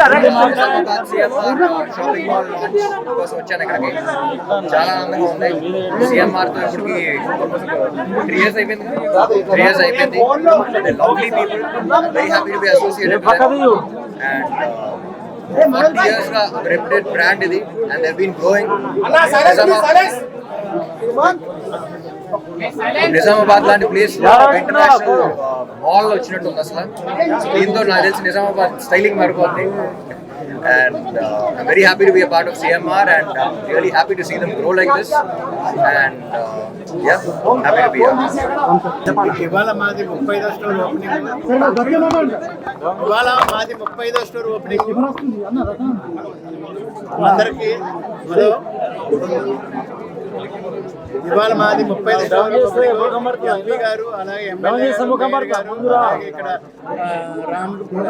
Shopping mall launch కోసం వచ్చాను ఇక్కడికి. చాలా ఆనందంగా ఉంది. సిఎంఆర్ తో ఇప్పటికి 3 years అయిపోయింది. 3 years అయిపోయింది. Lovely people, very happy to be associated with and 40 years గా రెప్యూటెడ్ బ్రాండ్ ఇది and they been growing. Nizamabad లాంటి ప్లేస్ ఇంటర్నేషనల్ మాల్ వచ్చినట్టు ఉంది అసలు. దీంతో నాకు తెలిసి నిజామాబాద్ స్టైలింగ్ మారిపోతుంది. And I'm very happy to be a part of CMR and I'm really happy to see them grow like this and yeah, happy to be here. ఇవాళ మాది 35వ స్టోర్ ఓపెనింగ్. అందరికీ ఇవాళ మాది 35వ స్టోర్ ఓపెనింగ్. ఎంపీ గారు అలాగే MLA గారు అలాగే ఇక్కడ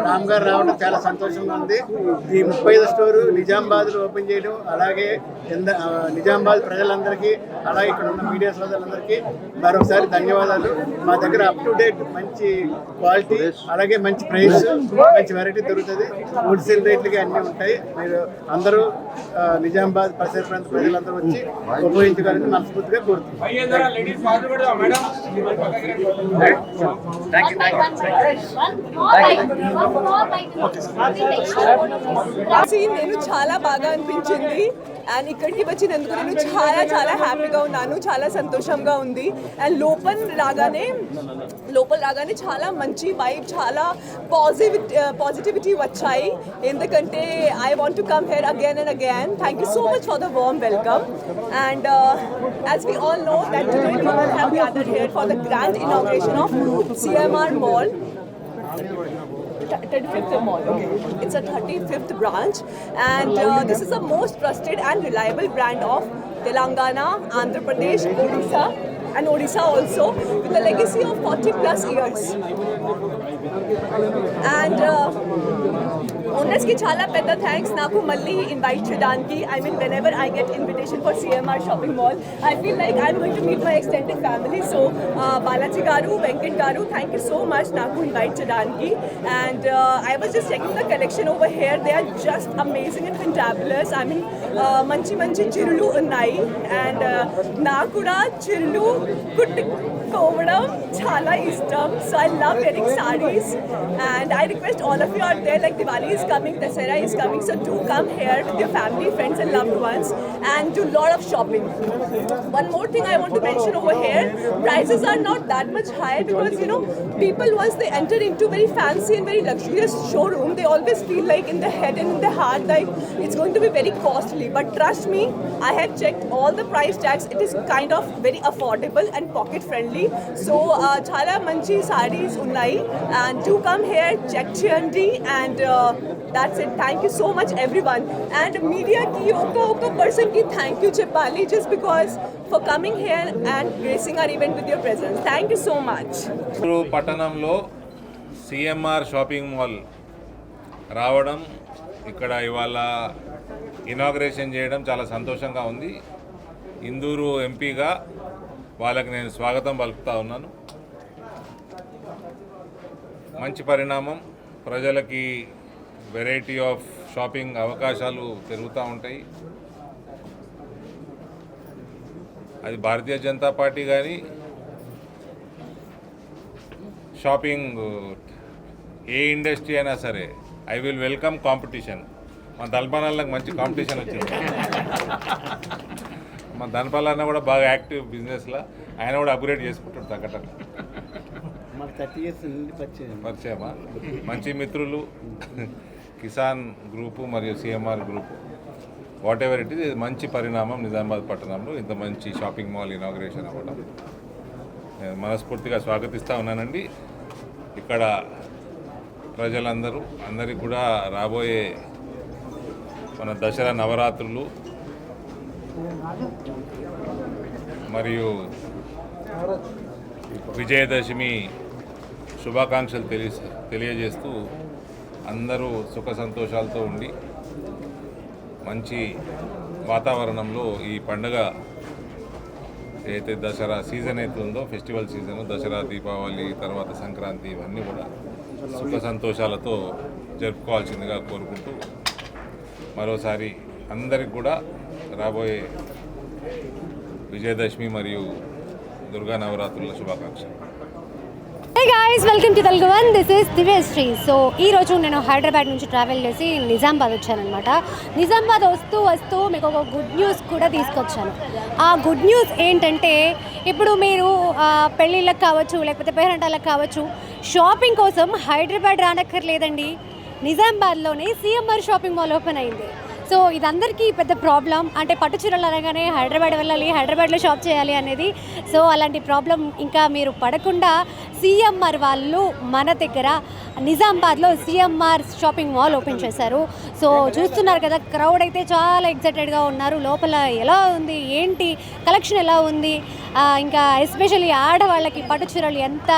రామ్ గారు రావడం చాలా సంతోషంగా ఉంది. ఈ 35వ స్టోరు నిజామాబాద్లో ఓపెన్ చేయడం, అలాగే నిజామాబాద్ ప్రజలందరికీ అలాగే ఇక్కడ ఉన్న మీడియా సోదరులందరికీ మరొకసారి ధన్యవాదాలు. మా దగ్గర అప్ టు డేట్ మంచి క్వాలిటీ అలాగే మంచి ప్రైస్, మంచి వెరైటీ దొరుకుతుంది. హోల్సేల్ రేట్లకి అన్నీ ఉంటాయి. మీరు అందరూ నిజామాబాద్ పరిసర ప్రాంత ప్రజలందరూ వచ్చి ఉపయోగించగలని మనస్ఫూర్తిగా కోరుతున్నాం. నేను చాలా బాగా అనిపించింది అండ్ ఇక్కడికి వచ్చినందుకు నేను చాలా చాలా హ్యాపీగా ఉన్నాను, చాలా సంతోషంగా ఉంది. అండ్ లోపల రాగానే చాలా మంచి వైబ్, చాలా పాజిటివిటీ వచ్చాయి. ఎందుకంటే I want to come here again and again. Thank you so much for the warm welcome. And as we all know that today we all have gathered here for the grand inauguration of CMR Mall. 35th mall, okay. It's a 35th branch and this is the most trusted and reliable brand of Telangana, Andhra Pradesh, Odisha also, with a legacy of 40 plus years. And owners ki chala pedda thanks naku malli invite chedaniki. I mean, whenever I get invitation for CMR shopping mall, I feel like I'm going to meet my extended family. So Balaji garu, Venkat garu, thank you so much naku invite chedaniki. And I was just checking the collection over here. They are just amazing and fantabulous. I mean, manchi chirulu unnai and nakuda chirulu కుట్టుకోవడం చాలా ఇష్టం. So I love wearing sarees and I request all of you out there, like Diwali is coming, Dasara is coming, so do come here with your family, friends and loved ones and do lot of shopping. One more thing I want to mention over here, prices are not that much high because you know people once they enter into very fancy and very luxurious showroom, they always feel like in the head and in the heart like it's going to be very costly. But trust me, I have checked all the price tags. It is kind of very affordable and pocket friendly. So chala manchi sarees unnai and do come here, check cheyandi and that's it. Thank you so much everyone and media ki oka person ki thank you cheppali just because for coming here and gracing our event with your presence. Thank you so much. పట్టణంలో CMR shopping mall రావడం, ఇక్కడ ఇవాళ inauguration చేయడం చాలా సంతోషంగా ఉంది. ఇందూరు ఎంపీగా వాళ్ళకి నేను స్వాగతం పలుకుతా ఉన్నాను. మంచి పరిణామం. ప్రజలకి వెరైటీ ఆఫ్ షాపింగ్ అవకాశాలు పెరుగుతూ ఉంటాయి. అది భారతీయ జనతా పార్టీ కానీ షాపింగ్ ఏ ఇండస్ట్రీ అయినా సరే ఐ విల్ వెల్కమ్ కాంపిటీషన్. మా దల్పనాలకు మంచి కాంపిటీషన్ వచ్చింది. మా ధనపాల్ అన్న కూడా బాగా యాక్టివ్ బిజినెస్లో, ఆయన కూడా అప్గ్రేడ్ చేసుకుంటాడు తగ్గట్టు. పరిచయమా? మంచి మిత్రులు కిసాన్ గ్రూపు మరియు CMR group, what ever it is, ఇది మంచి పరిణామం. నిజామాబాద్ పట్టణంలో ఇంత మంచి షాపింగ్ మాల్ ఇనాగ్రేషన్ అవ్వడం నేను మనస్ఫూర్తిగా స్వాగతిస్తూ ఉన్నానండి. ఇక్కడ అందరికీ కూడా రాబోయే మన దసరా నవరాత్రులు మరియు విజయదశమి శుభాకాంక్షలు తెలియజేస్తూ అందరూ సుఖ సంతోషాలతో ఉండి మంచి వాతావరణంలో ఈ పండుగ ఏదైతే దసరా సీజన్ అయితే ఉందో, ఫెస్టివల్ సీజన్, దసరా, దీపావళి, తర్వాత సంక్రాంతి, ఇవన్నీ కూడా సుఖ సంతోషాలతో జరుపుకోవాల్సిందిగా కోరుకుంటూ మరోసారి అందరికి కూడా రాబోయే విజయదశమి మరియు దుర్గా నవరాత్రుల శుభాకాంక్షలు. Hey guys, welcome to Telugu one. This is Divyasri. So ఈరోజు నేను హైదరాబాద్ నుంచి ట్రావెల్ చేసి నిజామాబాద్ వచ్చానమాట. నిజామాబాద్ వస్తూ మీకు ఒక గుడ్ న్యూస్ కూడా తీసుకొచ్చాను. ఆ గుడ్ న్యూస్ ఏంటంటే, ఇప్పుడు మీరు పెళ్ళిళ్ళకి కావచ్చు, లేకపోతే పేరెంటాలకు కావచ్చు, షాపింగ్ కోసం హైదరాబాద్ రానక్కర్లేదండి. నిజామాబాద్లోనే సిఎంఆర్ షాపింగ్ మాల్ ఓపెన్ అయింది. సో ఇదందరికీ పెద్ద ప్రాబ్లం. అంటే పట్టు చీరలు అనగానే హైదరాబాద్ వెళ్ళాలి, హైదరాబాద్లో షాప్ చేయాలి అనేది. సో అలాంటి ప్రాబ్లం ఇంకా మీరు పడకుండా సిఎంఆర్ వాళ్ళు మన దగ్గర నిజామాబాద్లో సిఎంఆర్ షాపింగ్ మాల్ ఓపెన్ చేశారు. సో చూస్తున్నారు కదా, క్రౌడ్ అయితే చాలా ఎక్సైటెడ్గా ఉన్నారు. లోపల ఎలా ఉంది, ఏంటి కలెక్షన్ ఎలా ఉంది, ఇంకా ఎస్పెషల్లీ ఆడవాళ్ళకి పట్టు చీరలు ఎంత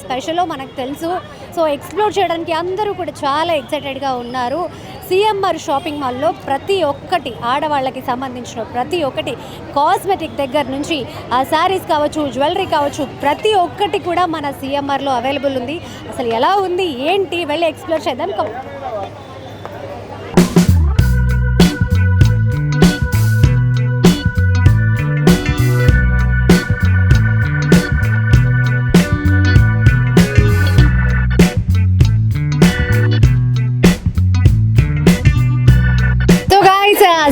స్పెషలో మనకు తెలుసు. సో ఎక్స్ప్లోర్ చేయడానికి అందరూ కూడా చాలా ఎక్సైటెడ్గా ఉన్నారు. సిఎంఆర్ షాపింగ్ మాల్లో ప్రతి ఒక్కటి ఆడవాళ్ళకి సంబంధించిన ప్రతి ఒక్కటి, కాస్మెటిక్ దగ్గర నుంచి శారీస్ కావచ్చు, జ్యువెలరీ కావచ్చు, ప్రతి ఒక్కటి కూడా మన సిఎంఆర్లో అవైలబుల్ ఉంది. అసలు ఎలా ఉంది ఏంటి వెళ్ళి ఎక్స్ప్లోర్ చేద్దాం.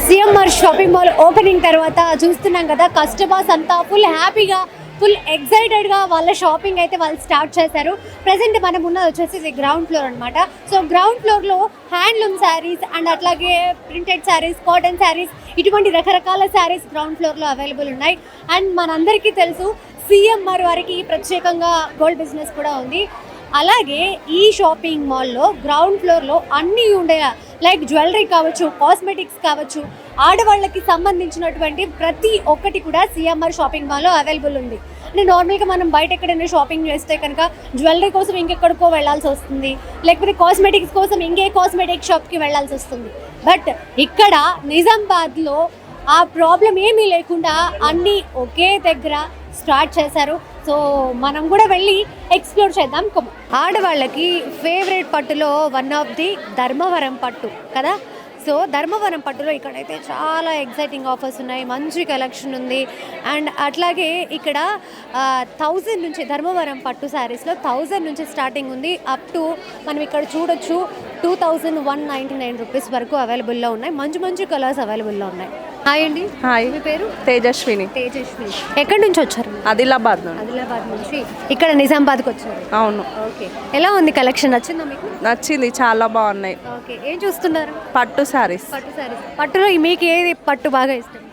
సిఎంఆర్ షాపింగ్ మాల్ ఓపెనింగ్ తర్వాత చూస్తున్నాం కదా, కస్టమర్స్ అంతా ఫుల్ హ్యాపీగా, ఫుల్ ఎక్సైటెడ్గా వాళ్ళ షాపింగ్ అయితే వాళ్ళు స్టార్ట్ చేశారు. ప్రజెంట్ మనం ఉన్నది వచ్చేసి గ్రౌండ్ ఫ్లోర్ అనమాట. సో గ్రౌండ్ ఫ్లోర్లో హ్యాండ్లూమ్ శారీస్ అండ్ అట్లాగే ప్రింటెడ్ శారీస్, కాటన్ శారీస్, ఇటువంటి రకరకాల శారీస్ గ్రౌండ్ ఫ్లోర్లో అవైలబుల్ ఉన్నాయి. అండ్ మనందరికీ తెలుసు సిఎంఆర్ వారికి ప్రత్యేకంగా గోల్డ్ బిజినెస్ కూడా ఉంది. అలాగే ఈ షాపింగ్ మాల్లో గ్రౌండ్ ఫ్లోర్లో అన్నీ ఉండేలా, లైక్ జ్యువెలరీ కావచ్చు, కాస్మెటిక్స్ కావచ్చు, ఆడవాళ్ళకి సంబంధించినటువంటి ప్రతి ఒక్కటి కూడా సిఎంఆర్ షాపింగ్ మాల్లో అవైలబుల్ ఉంది. అంటే నార్మల్గా మనం బయట ఎక్కడైనా షాపింగ్ చేస్తే కనుక జ్యువెలరీ కోసం ఇంకెక్కడికో వెళ్ళాల్సి వస్తుంది, లేకపోతే కాస్మెటిక్స్ కోసం ఇంకే కాస్మెటిక్ షాప్కి వెళ్ళాల్సి వస్తుంది. బట్ ఇక్కడ నిజామాబాద్లో ఆ ప్రాబ్లం ఏమీ లేకుండా అన్నీ ఒకే దగ్గర స్టార్ట్ చేశారు. సో మనం కూడా వెళ్ళి ఎక్స్ప్లోర్ చేద్దాం. ఆడవాళ్ళకి ఫేవరెట్ పట్టులో వన్ ఆఫ్ ది ధర్మవరం పట్టు కదా. సో ధర్మవరం పట్టులో ఇక్కడైతే చాలా ఎగ్జైటింగ్ ఆఫర్స్ ఉన్నాయి, మంచి కలెక్షన్ ఉంది. అండ్ అట్లాగే ఇక్కడ 1000 నుంచి ధర్మవరం పట్టు శారీస్లో 1000 నుంచి స్టార్టింగ్ ఉంది. అప్ టు మనం ఇక్కడ చూడొచ్చు 2199 రూపీస్ వరకు అవైలబుల్లో ఉన్నాయి. మంచి మంచి కలర్స్ అవైలబుల్లో ఉన్నాయి. హాయ్ అండి. హాయ్, మీ పేరు? తేజస్విని. తేజస్విని. ఎక్కడి నుంచి వచ్చారు? ఆదిలాబాద్ నుండి. ఆదిలాబాద్ నుంచి ఇక్కడ నిజామాబాద్కి వచ్చారు. అవును. ఓకే, ఎలా ఉంది కలెక్షన్? నచ్చిందా మీకు? నచ్చింది, చాలా బాగున్నాయి. ఓకే, ఏం చూస్తున్నారు? పట్టు శారీస్. పట్టు శారీస్. పట్టులో మీకు ఏది పట్టు బాగా ఇష్టం?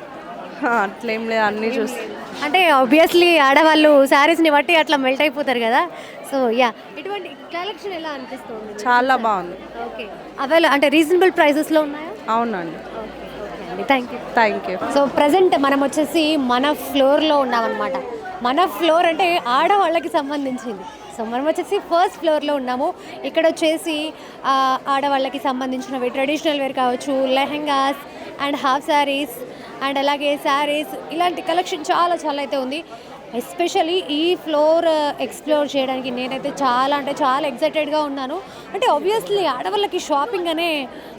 అట్లేం లేదు, అన్నీ చూసి. అంటే ఆబ్వియస్లీ ఆడవాళ్ళు శారీస్ని బట్టి అట్లా మెల్ట్ అయిపోతారు కదా. సో యా, ఇటువంటి కలెక్షన్ ఎలా అనిపిస్తుంది? చాలా బాగుంది. ఓకే, అంటే రీజనబుల్ ప్రైసెస్లో ఉన్నాయా? అవునండి. ఓకే అండి, thank you. Thank you. So present మనం వచ్చేసి మన ఫ్లోర్లో ఉన్నామన్నమాట. మన ఫ్లోర్ అంటే ఆడవాళ్ళకి సంబంధించింది. సో మనం వచ్చేసి ఫస్ట్ ఫ్లోర్లో ఉన్నాము. ఇక్కడ వచ్చేసి ఆడవాళ్ళకి సంబంధించినవి ట్రెడిషనల్ వేర్ కావచ్చు, lehengas and half saris and అలాగే శారీస్, ఇలాంటి కలెక్షన్ చాలా చాలా అయితే ఉంది. ఎస్పెషల్లీ ఈ ఫ్లోర్ ఎక్స్ప్లోర్ చేయడానికి నేనైతే చాలా అంటే చాలా ఎక్సైటెడ్గా ఉన్నాను. అంటే ఆబ్వియస్లీ ఆడవాళ్ళకి షాపింగ్ అనే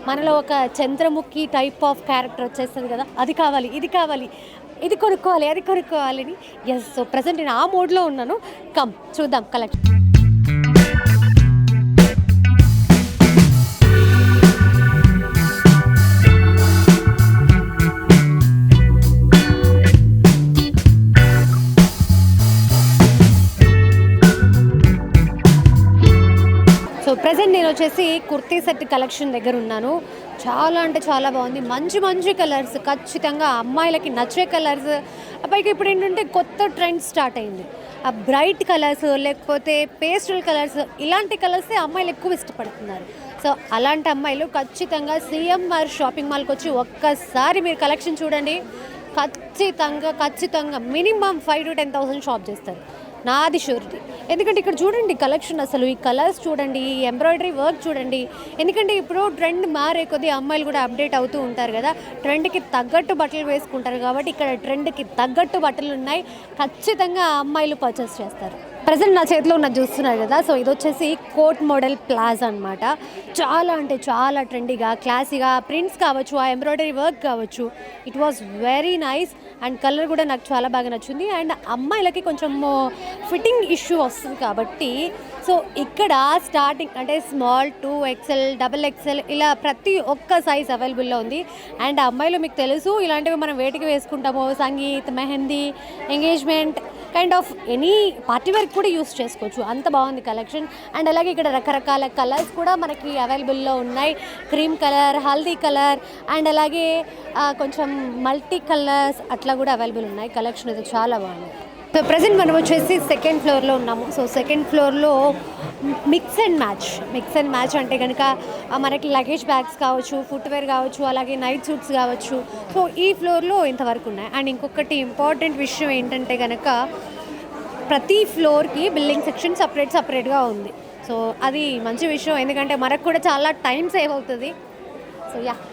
మనలో ఒక చంద్రముఖి టైప్ ఆఫ్ క్యారెక్టర్ వచ్చేస్తుంది కదా, అది కావాలి, ఇది కావాలి, ఇది కొనుక్కోవాలి, అది కొనుక్కోవాలి అని. ఎస్, సో ప్రజెంట్ నేను ఆ మోడ్లో ఉన్నాను. కమ్ చూద్దాం కలెక్షన్. సో ప్రజెంట్ నేను వచ్చేసి కుర్తీ సెట్ కలెక్షన్ దగ్గర ఉన్నాను. చాలా అంటే చాలా బాగుంది. మంచి మంచి కలర్స్, ఖచ్చితంగా అమ్మాయిలకి నచ్చే కలర్స్. పైగా ఇప్పుడు ఏంటంటే కొత్త ట్రెండ్ స్టార్ట్ అయింది. ఆ బ్రైట్ కలర్స్ లేకపోతే పేస్టల్ కలర్స్, ఇలాంటి కలర్సే అమ్మాయిలు ఎక్కువ ఇష్టపడుతున్నారు. సో అలాంటి అమ్మాయిలు ఖచ్చితంగా సిఎంఆర్ షాపింగ్ మాల్కి వచ్చి ఒక్కసారి మీరు కలెక్షన్ చూడండి. ఖచ్చితంగా మినిమం 5,000 to 10,000 షాప్ చేస్తారు, నాది షూరిటీ. ఎందుకంటే ఇక్కడ చూడండి కలెక్షన్, అసలు ఈ కలర్స్ చూడండి, ఈ ఎంబ్రాయిడరీ వర్క్ చూడండి. ఎందుకంటే ఇప్పుడు ట్రెండ్ మారే కొద్దీ అమ్మాయిలు కూడా అప్డేట్ అవుతూ ఉంటారు కదా, ట్రెండ్కి తగ్గట్టు బట్టలు వేసుకుంటారు. కాబట్టి ఇక్కడ ట్రెండ్కి తగ్గట్టు బట్టలు ఉన్నాయి, ఖచ్చితంగా అమ్మాయిలు పర్చేస్ చేస్తారు. ప్రజెంట్ నా చేతిలో ఉన్నది చూస్తున్నారు కదా, సో ఇది వచ్చేసి కోట్ మోడల్ ప్లాజా అనమాట. చాలా అంటే చాలా ట్రెండీగా క్లాసీగా ప్రింట్స్ కావచ్చు, ఆ ఎంబ్రాయిడరీ వర్క్ కావచ్చు, it was very nice. And colour కూడా నాకు చాలా బాగా నచ్చింది. అండ్ అమ్మాయిలకి కొంచెం ఫిట్టింగ్ ఇష్యూ వస్తుంది కాబట్టి సో ఇక్కడ స్టార్టింగ్ అంటే స్మాల్ 2XL, XXL ఇలా ప్రతి ఒక్క సైజ్ అవైలబుల్లో ఉంది. అండ్ అమ్మాయిలు మీకు తెలుసు ఇలాంటివి మనం వేటికి వేసుకుంటాము, sangeet, mehndi, engagement kind of any party wear కూడా యూస్ చేసుకోవచ్చు. అంత బాగుంది కలెక్షన్. అండ్ అలాగే ఇక్కడ రకరకాల కలర్స్ కూడా మనకి అవైలబుల్లో ఉన్నాయి. Cream colour, haldi colour and అలాగే కొంచెం మల్టీ కలర్స్ అట్లా కూడా అవైలబుల్ ఉన్నాయి. కలెక్షన్ అయితే చాలా బాగుంది. సో ప్రజెంట్ మనం వచ్చేసి సెకండ్ ఫ్లోర్లో ఉన్నాము. సో సెకండ్ ఫ్లోర్లో మిక్స్ అండ్ మ్యాచ్ అంటే కనుక మనకి లగేజ్ బ్యాగ్స్ కావచ్చు, ఫుట్వేర్ కావచ్చు, అలాగే నైట్ సూట్స్ కావచ్చు. సో ఈ ఫ్లోర్లో ఇంతవరకు ఉన్నాయి. అండ్ ఇంకొకటి ఇంపార్టెంట్ విషయం ఏంటంటే కనుక ప్రతి ఫ్లోర్కి బిల్డింగ్ సెక్షన్ సపరేట్గా ఉంది. సో అది మంచి విషయం, ఎందుకంటే మనకు కూడా చాలా టైం సేవ్ అవుతుంది.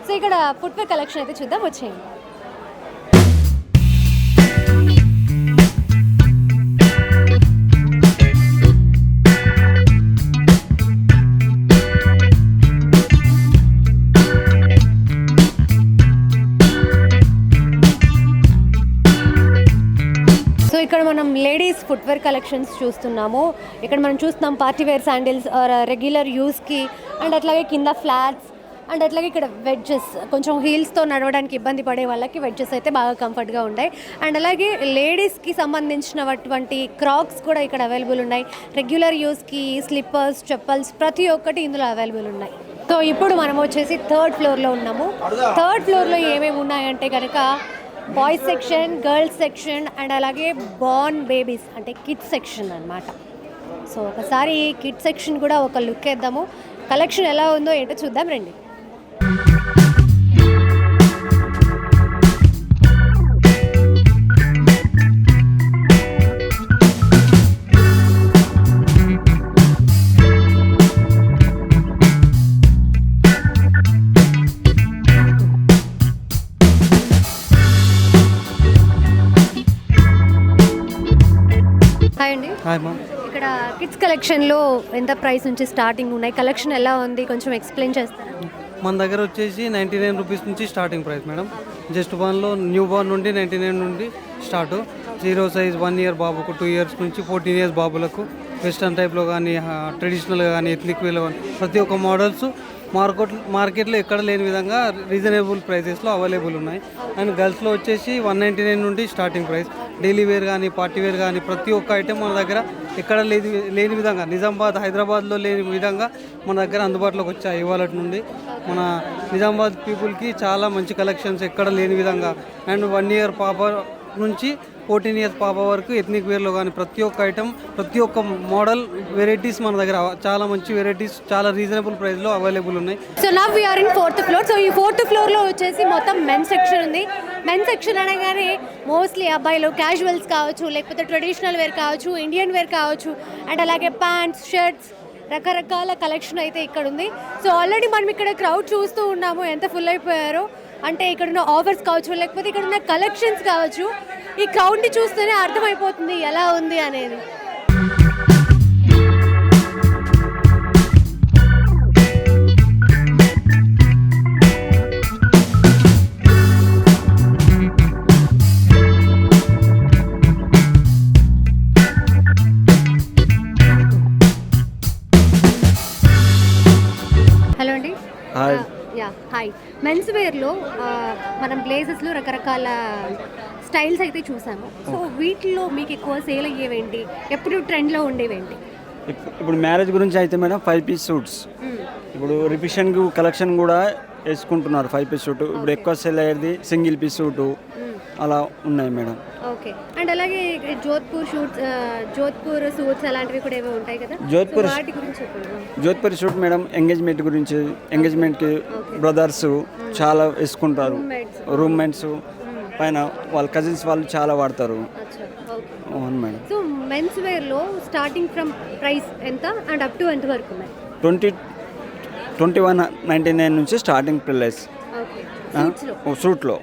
సో ఇక్కడ ఫుట్వేర్ కలెక్షన్ అయితే చూద్దాం, వచ్చేయండి. ఇక్కడ మనం లేడీస్ ఫుట్వేర్ కలెక్షన్స్ చూస్తున్నాము. ఇక్కడ మనం చూస్తున్నాం పార్టీ వేర్ శాండిల్స్ రెగ్యులర్ యూస్కి, అండ్ అట్లాగే కింద ఫ్లాట్స్, అండ్ అట్లాగే ఇక్కడ వెడ్జెస్, కొంచెం హీల్స్తో నడవడానికి ఇబ్బంది పడే వాళ్ళకి వెడ్జెస్ అయితే బాగా కంఫర్ట్గా ఉంటాయి. అండ్ అలాగే లేడీస్కి సంబంధించినటువంటి క్రాక్స్ కూడా ఇక్కడ అవైలబుల్ ఉన్నాయి. రెగ్యులర్ యూస్కి స్లిప్పర్స్, చెప్పల్స్ ప్రతి ఒక్కటి ఇందులో అవైలబుల్ ఉన్నాయి. సో ఇప్పుడు మనం వచ్చేసి థర్డ్ ఫ్లోర్లో ఉన్నాము. థర్డ్ ఫ్లోర్లో ఏమేమి ఉన్నాయంటే కనుక boys section, girls section and అలాగే బార్న్ బేబీస్ అంటే కిడ్స్ సెక్షన్ అన్నమాట. సో ఒకసారి కిడ్స్ సెక్షన్ కూడా ఒక లుక్ వేద్దాము. కలెక్షన్ ఎలా ఉందో ఏంటో చూద్దాం రండి. హాయ్ అండి. Hi ma'am. ఇక్కడ కిడ్స్ కలెక్షన్లో ఎంత ప్రైస్ నుంచి స్టార్టింగ్ ఉన్నాయి, కలెక్షన్ ఎలా ఉంది కొంచెం ఎక్స్ప్లెయిన్ చేస్తారా? మన దగ్గర వచ్చేసి 99 రూపీస్ నుంచి స్టార్టింగ్ ప్రైస్ మేడం. జస్ట్ వన్లో న్యూ బార్న్ నుండి 99 నుండి స్టార్ట్. 0 సైజ్ 1 ఇయర్ బాబుకు, 2 ఇయర్స్ నుంచి 14 ఇయర్స్ బాబులకు వెస్టర్న్ టైప్లో కానీ ట్రెడిషనల్గా కానీ ఎథ్నిక్ వేలో కానీ ప్రతి ఒక్క మోడల్స్ మార్కెట్లో ఎక్కడ లేని విధంగా రీజనబుల్ ప్రైసెస్లో అవైలబుల్ ఉన్నాయి. అండ్ గర్ల్స్లో వచ్చేసి 199 నుండి స్టార్టింగ్ ప్రైస్. డైలీ వేర్ కానీ పార్టీ వేర్ కానీ ప్రతి ఒక్క ఐటెం మన దగ్గర ఎక్కడ లేని విధంగా, నిజామాబాద్, హైదరాబాద్లో లేని విధంగా మన దగ్గర అందుబాటులోకి వచ్చాయి ఇవాళ నుండి. మన నిజామాబాద్ పీపుల్కి చాలా మంచి కలెక్షన్స్ ఎక్కడ లేని విధంగా. అండ్ 1 ఇయర్ పాప నుంచి 14 ఇయర్స్ పాప వరకు ఎథ్నిక్ వేర్లో కానీ ప్రతి ఒక్క ఐటమ్, ప్రతి ఒక్క మోడల్ వెరైటీస్ మన దగ్గర చాలా మంచి వెరైటీస్ చాలా రీజనబుల్ ప్రైస్లో అవైలబుల్ ఉన్నాయి. So now we are in 4th floor. So ఈ 4th ఫ్లోర్లో వచ్చేసి మొత్తం మెన్ సెక్షన్ ఉంది. మెన్ సెక్షన్ అనగానే మోస్ట్లీ అబ్బాయిలు క్యాజువల్స్ కావచ్చు, లేకపోతే ట్రెడిషనల్ వేర్ కావచ్చు, ఇండియన్ వేర్ కావచ్చు, అండ్ అలాగే ప్యాంట్స్, షర్ట్స్ రకరకాల కలెక్షన్ అయితే ఇక్కడ ఉంది. సో ఆల్రెడీ మనం ఇక్కడ క్రౌడ్ చూస్తూ ఉన్నాము, ఎంత ఫుల్ అయిపోయారో. అంటే ఇక్కడ ఉన్న ఆఫర్స్ కావచ్చు, లేకపోతే ఇక్కడ ఉన్న కలెక్షన్స్ కావచ్చు, ఈ క్రౌడ్ని చూస్తేనే అర్థమైపోతుంది ఎలా ఉంది అనేది. హలో అండి. హాయ్. మెన్స్ వేర్లో మనం బ్లేజెస్లో రకరకాల స్టైల్స్ అయితే చూసాము. సో వీటిలో మీకు ఎక్కువ సేల్ అయ్యేవేంటి, ఎప్పుడు ట్రెండ్లో ఉండేవేంటి? ఇప్పుడు మ్యారేజ్ గురించి అయితే మేడం 5 పీస్ సూట్స్, ఇప్పుడు రిపిషన్ కలెక్షన్ కూడా వేసుకుంటున్నారు 5 పీస్ సూట్. ఇప్పుడు ఎక్కువ సెల్ అయ్యేది సింగిల్ పీస్ సూటు అలా ఉన్నాయి మేడం. ఓకే. అండ్ అలాగే జోధ్పూర్ సూట్స్ అలాంటివి కూడా ఏవో ఉంటాయి కదా, వాటి గురించి చెప్పండి. జోధ్పూర్ సూట్ మేడం ఎంగేజ్మెంట్ గురించి, ఎంగేజ్మెంట్కి బ్రదర్స్ చాలా వేసుకుంటారు, రూమ్మేట్స్ పైన వాళ్ళ కజిన్స్ వాళ్ళు చాలా వాడతారు. అవును మేడం. సో మెన్స్ వేర్లో స్టార్టింగ్ ఫ్రమ్ ప్రైస్ ఎంత అండ్ అప్ టు ఎంత వరకు ఉన్నాయి? 2199 నుంచి స్టార్టింగ్ ప్రైస్ సూట్లో.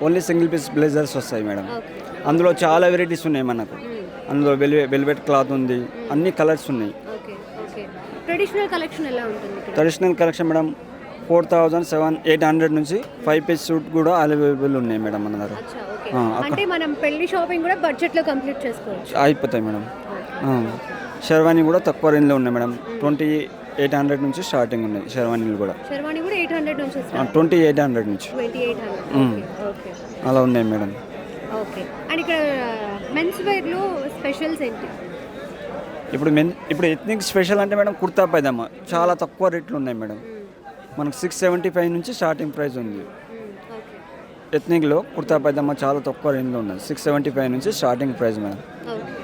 ఓన్లీ సింగిల్ పీస్ బ్లేజర్స్ వస్తాయి మేడం. అందులో చాలా వెరైటీస్ ఉన్నాయి మనకు. అందులో వెల్వెట్ క్లాత్ ఉంది, అన్ని కలర్స్ ఉన్నాయి. ఓకే ఓకే ట్రెడిషనల్ కలెక్షన్ ఎలా ఉంటుంది ఇక్కడ? ట్రెడిషనల్ కలెక్షన్ మేడం 4,800 నుంచి 5 పీస్ సూట్ కూడా అవైలబుల్ ఉన్నాయి మేడం మన దగ్గర. అచ్చా, ఓకే. అంటే మనం పెళ్లి షాపింగ్ కూడా బడ్జెట్లో కంప్లీట్ చేసుకోవచ్చు. అయిపోతాయి మేడం. షెర్వానీ కూడా తక్కువ రేంజ్లో ఉన్నాయి మేడం. 2,800 నుంచి స్టార్టింగ్ ఉన్నాయి షెర్వానీలు కూడా. షెర్వానీ కూడా 800 నుంచి స్టార్ట్. 2,800 నుంచి 2,800. ఓకే అలా ఉన్నాయి మేడం. ఓకే. అండ్ ఇక్కడ మెన్స్ వేర్లో స్పెషల్స్ ఏంటి? ఇప్పుడు ఎథ్నిక్ స్పెషల్ అంటే మేడం కుర్తా పైజామా చాలా తక్కువ రేట్లు ఉన్నాయి మేడం. మనకు 675 నుంచి స్టార్టింగ్ ప్రైస్ ఉంది. ఎథ్నిక్లో కుర్తా పైజామా చాలా తక్కువ రేంజ్లో ఉన్నది. 675 నుంచి స్టార్టింగ్ ప్రైస్ మేడం. ఓకే